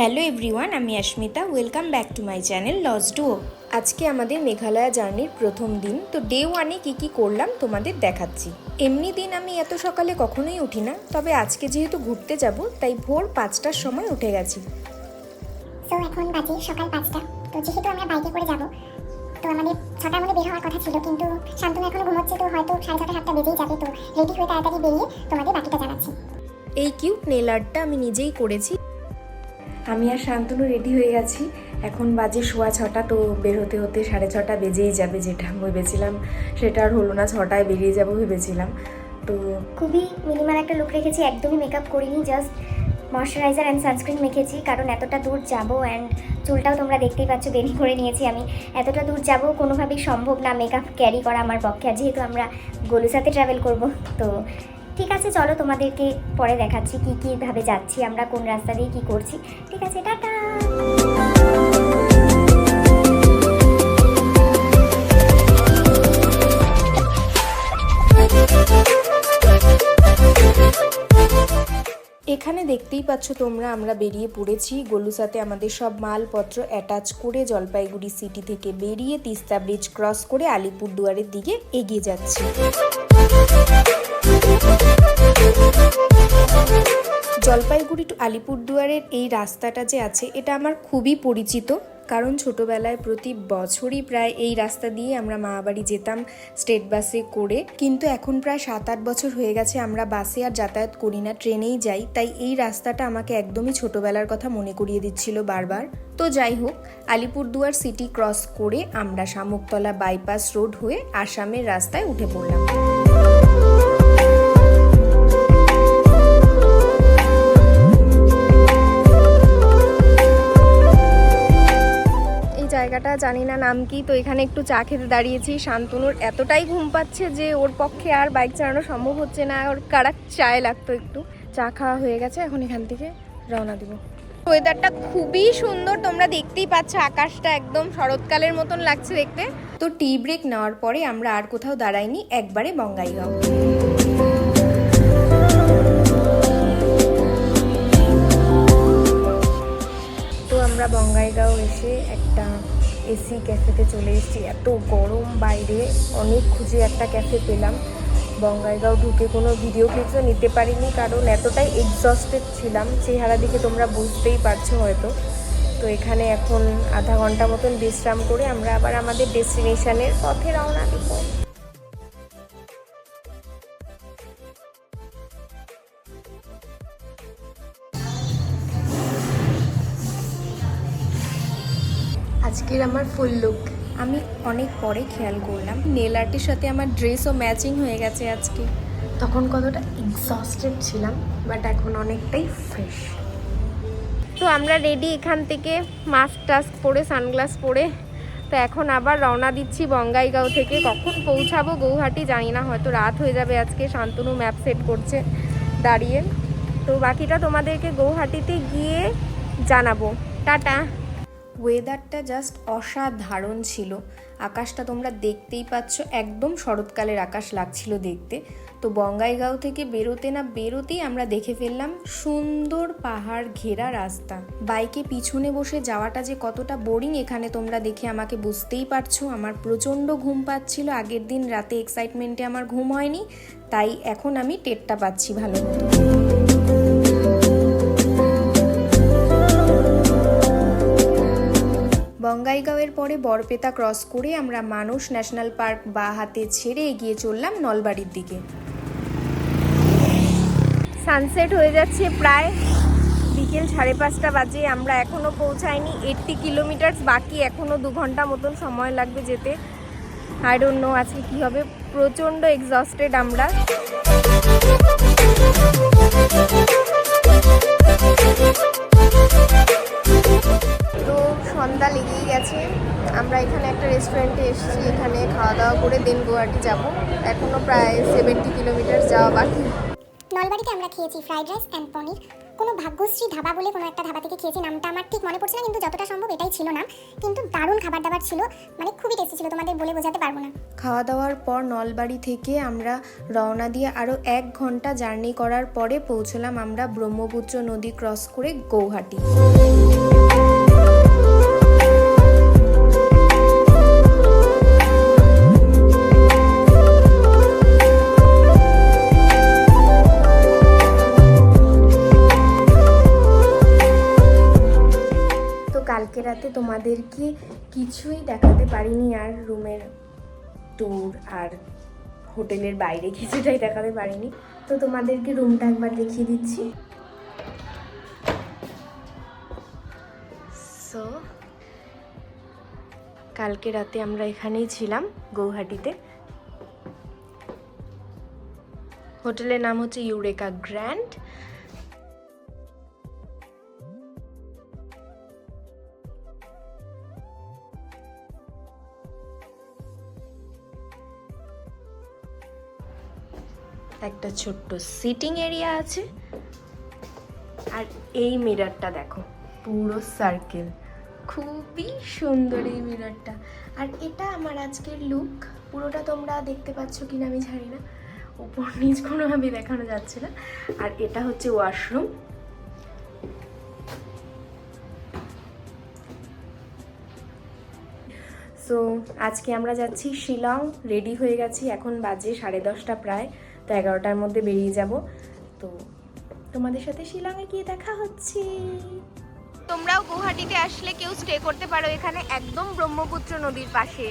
Hello everyone, আমি Asmita. Welcome back to my channel lost duo. আজকে আমাদের মেঘালয়া জার্নির প্রথম দিন। তো ডে ওয়ানে কী করলাম তোমাদের দেখাচ্ছি। এমনি দিন আমি এত সকালে কখনোই উঠি না, তবে আজকে যেহেতু ঘুরতে যাব তাই ভোর 5টার সময় উঠে গেছি। সো এখন বাজে সকাল 5টা। তো যেহেতু আমরা বাইকে করে যাব, তো আমাদের 6টার মধ্যে বের হওয়ার কথা ছিল, কিন্তু শান্তনু এখনো ঘুমোচ্ছে, তো হয়তো 6:30 7টা বেজেই যাবে। তো রেডি হয়ে তাড়াতাড়ি বেরিয়ে তোমাদের বাকিটা জানাচ্ছি। এই কিউট নেল আর্টটা আমি নিজেই করেছি। আমি আর শান্তনু রেডি হয়ে গেছি। এখন বাজে 6:15। তো বের হতে হতে 6:30 বেজেই যাবে। যেটা ভেবেছিলাম সেটা আর হলো না, 6টায় বেরিয়ে যাব ভেবেছিলাম। তো খুবই মিনিমাল একটা লুক রেখেছি, একদমই মেকআপ করিনি, জাস্ট ময়শ্চারাইজার অ্যান্ড সানস্ক্রিন মেখেছি, কারণ এতটা দূর যাব অ্যান্ড চুলটাও তোমরা দেখতেই পাচ্ছ বেরি করে নিয়েছি আমি। এতটা দূর যাব কোনোভাবেই সম্ভব না মেকআপ ক্যারি করা আমার পক্ষে, আর যেহেতু আমরা গোলুসাতে ট্রাভেল করব। তো ঠিক আছে, চলো তোমাদেরকে পরে দেখাচ্ছি কীভাবে যাচ্ছি আমরা, কোন রাস্তা দিয়ে কী করছি। ঠিক আছে, টাটা। এখানে দেখতেই পাচ্ছ তোমরা, আমরা বেরিয়ে পড়েছি। গোলুসাতে আমাদের সব মালপত্র অ্যাটাচ করে জলপাইগুড়ি সিটি থেকে বেরিয়ে তিস্তা ব্রিজ ক্রস করে আলিপুরদুয়ারের দিকে এগিয়ে যাচ্ছি। জলপাইগুড়ি টু আলিপুরদুয়ারের এই রাস্তাটা যে আছে, এটা আমার খুবই পরিচিত, কারণ ছোটোবেলায় প্রতি বছরই প্রায় এই রাস্তা দিয়ে আমরা মামাবাড়ি যেতাম স্টেট বাসে করে। কিন্তু এখন প্রায় 7-8 বছর হয়ে গেছে আমরা বাসে আর যাতায়াত করি না, ট্রেনেই যাই। তাই এই রাস্তাটা আমাকে একদমই ছোটোবেলার কথা মনে করিয়ে দিচ্ছিল বারবার। তো যাই হোক, আলিপুরদুয়ার সিটি ক্রস করে আমরা শামুকতলা বাইপাস রোড হয়ে আসামের রাস্তায় উঠে পড়লাম। জায়গাটা জানি না নাম কি। তো এখানে একটু চা খেতে দাঁড়িয়েছি। শান্তনুর এতটাই ঘুম পাচ্ছে যে ওর পক্ষে আর বাইক চালানো সম্ভব হচ্ছে না, ওর কারাক চায় লাগতো একটু। চা খাওয়া হয়ে গেছে, এখন এখান থেকে রওনা দিব। ওয়েদারটা খুবই সুন্দর, তোমরা দেখতেই পাচ্ছ, আকাশটা একদম শরৎকালের মতন লাগছে দেখতে। তো টি ব্রেক নেওয়ার পরে আমরা আর কোথাও দাঁড়াইনি, একবারে বঙ্গাইগাঁও। তো আমরা বঙ্গাইগাঁও এসে একটা এসি ক্যাফেতে চলে এসেছি। এত গরম বাইরে, অনেক খুঁজে একটা ক্যাফে পেলাম। বঙ্গাইগাঁও ঢুকে কোনো ভিডিও ক্লিপসও নিতে পারিনি, কারণ এতটাই এক্সস্টেড ছিলাম। চেহারা দিকে তোমরা বুঝতেই পারছো হয়তো। তো এখানে এখন আধা ঘন্টা মতন বিশ্রাম করে আমরা আবার আমাদের ডেস্টিনেশনের পথে রওনা দিব। আজকের আমার ফুল লুক আমি অনেক পরে খেয়াল করলাম। নেল আর্টের সাথে আমার ড্রেসও ম্যাচিং হয়ে গেছে আজকে। তখন কতটা এক্সস্টেড ছিলাম, বাট এখন অনেকটাই ফ্রেশ। তো আমরা রেডি এখান থেকে, মাস্ক টাস্ক পরে, সানগ্লাস পরে। তো এখন আবার রওনা দিচ্ছি বঙ্গাইগাঁও থেকে। কখন পৌঁছাবো গৌহাটি জানি না, হয়তো রাত হয়ে যাবে আজকে। শান্তনু ম্যাপ সেট করছে দাঁড়িয়ে। তো বাকিটা তোমাদেরকে গৌহাটিতে গিয়ে জানাবো। টাটা। ওয়েদারটা জাস্ট অসাধারণ ছিল। আকাশটা তোমরা দেখতেই পাচ্ছ, একদম শরৎকালের আকাশ লাগছিল দেখতে। তো বঙ্গাইগাঁও থেকে বেরোতে না বেরোতেই আমরা দেখে ফেললাম সুন্দর পাহাড় ঘেরা রাস্তা। বাইকে পিছনে বসে যাওয়াটা যে কতটা বোরিং এখানে তোমরা দেখে আমাকে বুঝতেই পারছো। আমার প্রচণ্ড ঘুম পাচ্ছিল, আগের দিন রাতে এক্সাইটমেন্টে আমার ঘুম হয়নি, তাই এখন আমি টেরটা পাচ্ছি ভালো মতো। বঙ্গাইগাঁওয়ের পরে বরপেতা ক্রস করে আমরা মানস ন্যাশনাল পার্ক বা হাতে ছেড়ে এগিয়ে চললাম নলবাড়ির দিকে। সানসেট হয়ে যাচ্ছে, প্রায় বিকেল 5:30 বাজে। আমরা এখনও পৌঁছাইনি, 80 কিলোমিটার বাকি, এখনও 2 ঘন্টা মতন সময় লাগবে যেতে। আই ডোন্ট নো আজকে কী হবে, প্রচণ্ড এক্সস্টেড আমরা। তো সন্ধ্যা লেগেই গেছে, আমরা এখানে একটা রেস্টুরেন্টে এসেছি, এখানে খাওয়া দাওয়া করে দেন গুয়াহাটি যাব। এখনও প্রায় 70 কিলোমিটার যাওয়া বাকি। নলবাড়িতে আমরা খেয়েছি ফ্রাইড রাইস অ্যান্ড পনির। কোনো ভাগ্যশ্রী ধাবা বলে কোনো একটা ধাবা থেকে খেয়েছি, নামটা আমার ঠিক মনে পড়ছে না, কিন্তু যতটা সম্ভব এটাই ছিল নাম। কিন্তু দারুণ খাবার দাবার ছিল, মানে খুবই টেস্টি ছিল, তোমাদের বলে বোঝাতে পারবো না। খাওয়া দাওয়ার পর নলবাড়ি থেকে আমরা রওনা দিয়ে আরও 1 ঘন্টা জার্নি করার পরে পৌঁছলাম আমরা ব্রহ্মপুত্র নদী ক্রস করে গৌহাটি। কিছুই দেখাতে পারিনি, আর রুমের ট্যুর আর হোটেলের বাইরে কিছুটাই দেখাতে পারিনি। তো তোমাদেরকে রুমটা একবার দেখিয়ে দিচ্ছি। সো কালকে রাতে আমরা এখানেই ছিলাম, গৌহাটিতে। হোটেলের নাম হচ্ছে ইউরেকা গ্র্যান্ড। একটা ছোট্ট সিটিং এরিয়া আছে, আর এই মিররটা দেখো, পুরো সার্কেল, খুবই সুন্দর এই মিররটা। আর এটা আমার আজকের লুক, পুরোটা তোমরা দেখতে পাচ্ছ কিনা আমি জানি না, উপর নিচ কোনোভাবে দেখানো যাচ্ছে না। আর এটা হচ্ছে ওয়াশরুম। সো আজকে আমরা যাচ্ছি শিলং, রেডি হয়ে গেছি, এখন বাজে 10:30 প্রায়, তো 11টার মধ্যে বেরিয়ে যাব। তো তোমাদের সাথে শিলংয়ে গিয়ে দেখা হচ্ছে। তোমরাও গুয়াহাটিতে আসলে কেউ স্টে করতে পারো এখানে, একদম ব্রহ্মপুত্র নদীর পাশে।